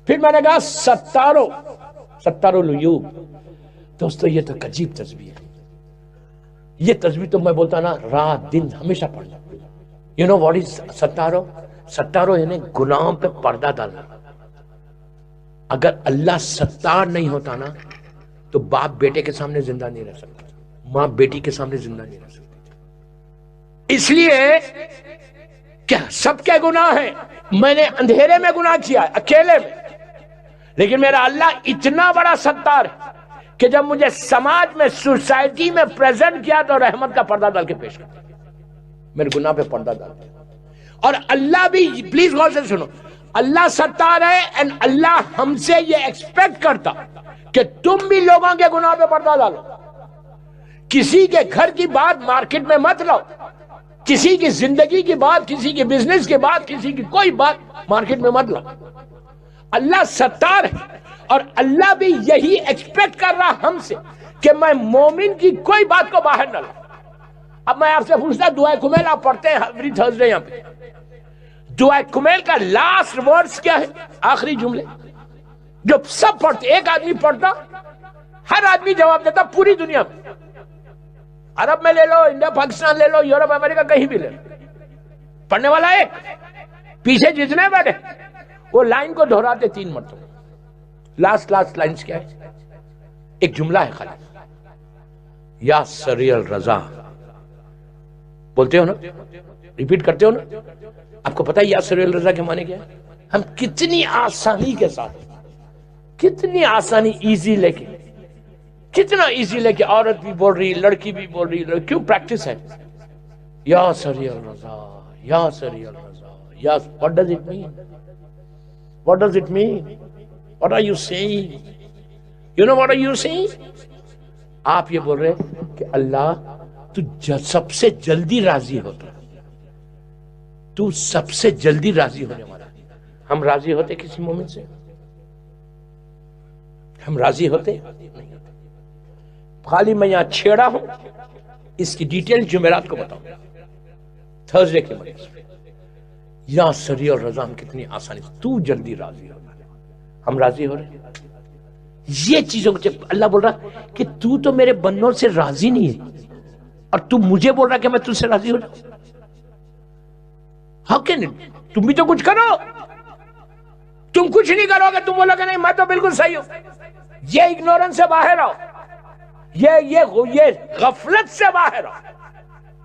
پھر میں نے کہا ستارو العیوب. دوستو یہ تو عجیب تسبیح ہے. یہ تسبیح تو میں بولتا نا رات دن ہمیشہ پڑھنا. یو نو واٹ از ستارو یعنی گناہوں پہ پردہ ڈالنا. اگر اللہ ستار نہیں ہوتا نا تو باپ بیٹے کے سامنے زندہ نہیں رہ سکتا, ماں بیٹی کے سامنے زندہ نہیں رہ سکتی. اس لیے کیا سب کے گناہ ہیں. میں نے اندھیرے میں گناہ کیا ہے, اکیلے میں, لیکن میرا اللہ اتنا بڑا ستار ہے کہ جب مجھے سماج میں سوسائٹی میں پریزنٹ کیا تو رحمت کا پردہ ڈال کے پیش کرتا, میرے گناہ پہ پردہ ڈال دیا. اور اللہ بھی, پلیز غور سے سنو, اللہ ستار ہے and اللہ ہم سے یہ ایکسپیکٹ کرتا کہ تم بھی لوگوں کے گناہ پہ پردہ ڈالو. کسی کے گھر کی بات مارکیٹ میں مت لاؤ, کسی کی زندگی کی بات, کسی کی بزنس کی بات, کسی کی کوئی بات مارکیٹ میں مت لاؤ. اللہ ستار ہے اور اللہ بھی یہی ایکسپیکٹ کر رہا ہم سے کہ میں مومن کی کوئی بات کو باہر نہ لاؤں. اب میں آپ سے پوچھتا, دعائے کمیل آپ پڑھتے ہیں ایوری تھرسڈے یہاں پہ, دعائے کمیل کا لاسٹ ورڈز کیا ہے, آخری جملے جو سب پڑھتے, ایک آدمی پڑھتا, ہر آدمی جواب دیتا پوری دنیا میں, عرب میں لے لو, انڈیا پاکستان لے لو, یورپ امریکہ کہیں بھی لے لو, پڑھنے والا ایک, پیچھے جتنے بیٹھے وہ لائن کو دہراتے 3 مرتبہ. لاسٹ لائنز کیا ہے, ایک جملہ ہے خالی, یا سری الرضا. بولتے ہو نا, ریپیٹ کرتے ہو نا. آپ کو پتا ہے یا سری الرضا کے معنی کیا ہے؟ ہم کتنی آسانی کے ساتھ, کتنی آسانی, ایزی لے کے, کتنا ایزی لے کے عورت بھی بول رہی, لڑکی بھی بول رہی. کیوں؟ پریکٹس ہے. یا سری الرضا, یا سری الرضا, یا. What does it mean? What does it mean? What are you saying? You know what are you saying? آپ یہ بول رہے کہ اللہ تو سب سے جلدی راضی ہوتا, تو سب سے جلدی راضی ہونے والا. ہم راضی ہوتے کسی مومن سے؟ ہم راضی ہوتے نہیں ہوتے. خالی میں یہاں چھیڑا ہوں, اس کی ڈیٹیل جمعرات کو بتاؤں تھرسڈے کے مجلس میں. یا سری اور رضا, ہم کتنی آسانی سے, تو جلدی راضی ہونا, ہم راضی ہو رہے. یہ چیزوں کو اللہ بول رہا کہ تو میرے بندوں سے راضی نہیں ہے اور تو مجھے بول رہا کہ میں تجھ سے راضی ہو جاؤں. How can it? تم بھی تو کچھ کرو. تم کچھ نہیں کرو گے, تم بولو گے نہیں میں تو بالکل صحیح ہوں. یہ اگنورنس سے باہر آؤ, یہ غفلت سے باہر آؤ.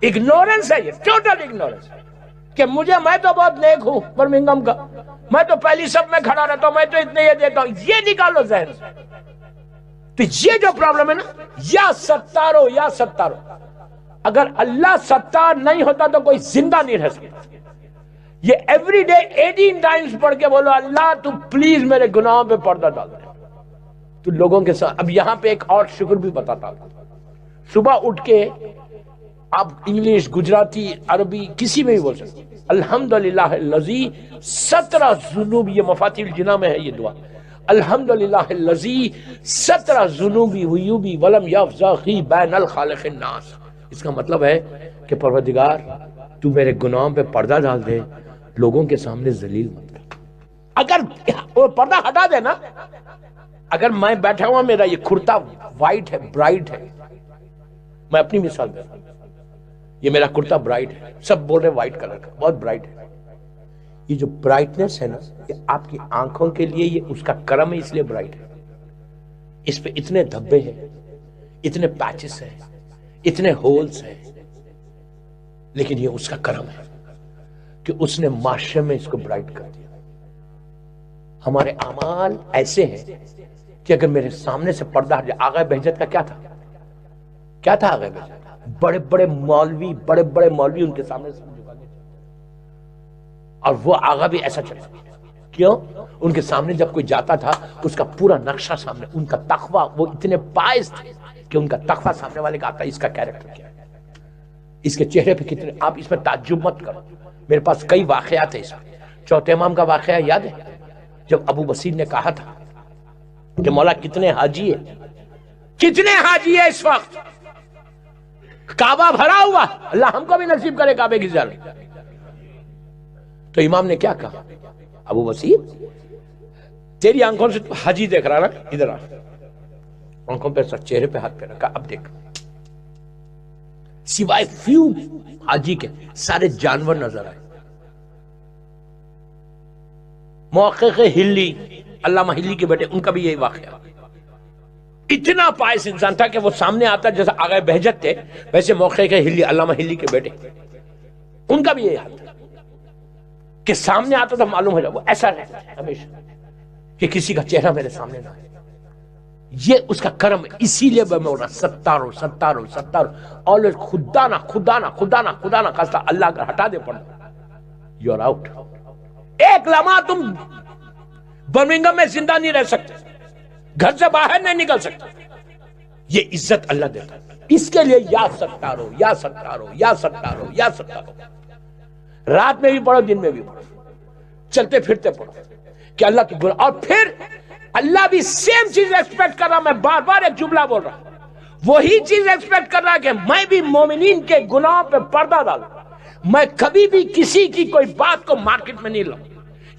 اگنورنس ہے, یہ ٹوٹل اگنورنس کہ میں تو بہت نیک ہوں برمنگم کا, میں تو پہلی سب میں کھڑا رہتا ہوں, میں تو اتنے یہ دیتا ہوں. یہ نکالو ذہن سے. تو یہ جو پرابلم ہے نا, یا ستارو, اگر اللہ ستار نہیں ہوتا تو کوئی زندہ نہیں رہ سکتا. یہ ایوری ڈے 18 ٹائمز پڑھ کے بولو اللہ تو پلیز میرے گناہوں پہ پردہ ڈال دے. تو لوگوں کے ساتھ اب یہاں پہ ایک اور شکر بھی بتاتا ہوں. صبح اٹھ کے آپ انگلش, گجراتی, عربی کسی میں بھی بول سکتے. الحمدللہ الذی 17 ذنوب, یہ مفاتیح الجناں میں ہے یہ دعا. الحمدللہ الذی 17 ذنوبی ویوبی ولم یفزخی بین الخالق الناس. اس کا مطلب ہے کہ پروردگار تو میرے گناہوں پہ پردہ ڈال دے, لوگوں کے سامنے ذلیل مت کر. اگر وہ پردہ ہٹا دے نا, اگر میں بیٹھا ہوا, میرا یہ کرتا وائٹ ہے, برائٹ ہے, میں اپنی مثال دے رہا ہوں, یہ میرا کرتا برائٹ ہے, سب بول رہے وائٹ کلر کا, بہت برائٹ ہے. یہ جو برائٹنس ہے نا, یہ آپ کی آنکھوں کے لیے یہ اس کا کرم ہے, اس لیے برائٹ ہے. اس پہ اتنے دھبے ہیں, اتنے پیچز ہیں, اتنے ہولز ہیں, لیکن یہ اس کا کرم ہے کہ اس نے معاشرے میں اس کو برائٹ کر دیا. ہمارے اعمال ایسے ہیں کہ اگر میرے سامنے سے پردہ ہٹ جائے. آغا بہجت کا کیا تھا آغا بہجت؟ بڑے بڑے مولوی ان کے سامنے سے جھکا کے, اور وہ آغا بھی ایسا چلتا. کیوں؟ ان کے سامنے جب کوئی جاتا تھا اس کا پورا نقشہ سامنے, ان کا تقویٰ, وہ اتنے پائز تھے کہ ان کا تقویٰ سامنے والے کا آتا ہے, اس کا کیریکٹر کیا ہے, اس کے چہرے پہ کتنے. آپ اس میں تعجب مت کرو, میرے پاس کئی واقعات ہیں اس میں. چوتھے امام کا واقعہ یاد ہے جب ابو بصیر نے کہا تھا کہ مولا کتنے حاجی ہے اس وقت, کعبہ بھرا ہوا, اللہ ہم کو بھی نصیب کرے کعبے کی زیارت. تو امام نے کیا کہا, ابو بصیر تیری آنکھوں سے تو حاجی دیکھ رہا نا، ادھر آ، آنکھوں پہ سر، چہرے پہ ہاتھ پہ رکھا، اب دیکھ، سوائے فیو حاجی کے سارے جانور نظر آئے. محقق ہلی، علامہ ہلی کے بیٹے، ان کا بھی یہی واقعہ. اتنا پائس انسان تھا کہ وہ سامنے آتا جیسا آغا بہجت تھے، ویسے محقق ہلی، علامہ ہلی کے بیٹے، ان کا بھی یہی حال تھا کہ سامنے آتا تھا معلوم ہو جائے، وہ ایسا رہتا ہے ہمیشہ کہ کسی کا چہرہ میرے سامنے نہ آئے. یہ اس کا کرم ہے. اسی لیے میں بول رہا ستارو ستارو ستارو، آلویز خدا نہ خدا نہ خدا نہ خدا نہ خاصا اللہ اگر ہٹا دے پڑھنا، یو آر آؤٹ. ایک لمحہ تم برمنگھم میں زندہ نہیں رہ سکتے، گھر سے باہر نہیں نکل سکتے. یہ عزت اللہ دیتا ہے. اس کے لیے یا ستارو یا ستارو یا ستارو یا ستارو، رات میں بھی پڑھو، دن میں بھی پڑھو، چلتے پھرتے پڑھو کہ اللہ کی گناہ. اور پھر اللہ بھی سیم چیز ایکسپیکٹ کر رہا. میں بار بار ایک جملہ بول رہا ہوں، وہی چیز ایکسپیکٹ کر رہا کہ میں بھی مومنین کے گناہوں پہ پردہ ڈالوں. میں کبھی بھی کسی کی کوئی بات کو مارکیٹ میں نہیں لاؤں.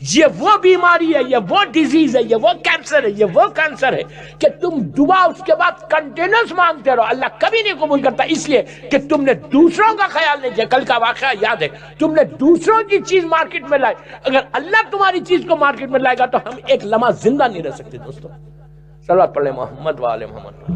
یہ وہ بیماری ہے، یہ وہ ڈیزیز ہے، یہ وہ کینسر ہے، یہ وہ کینسر ہے کہ تم دعا اس کے بعد کنٹینیوس مانگتے رہو، اللہ کبھی نہیں قبول کرتا. اس لیے کہ تم نے دوسروں کا خیال نہیں کیا. کل کا واقعہ یاد ہے، تم نے دوسروں کی چیز مارکیٹ میں لائی. اگر اللہ تمہاری چیز کو مارکیٹ میں لائے گا تو ہم ایک لمحہ زندہ نہیں رہ سکتے. دوستوں صلوات پڑھ لیں محمد و آل محمد.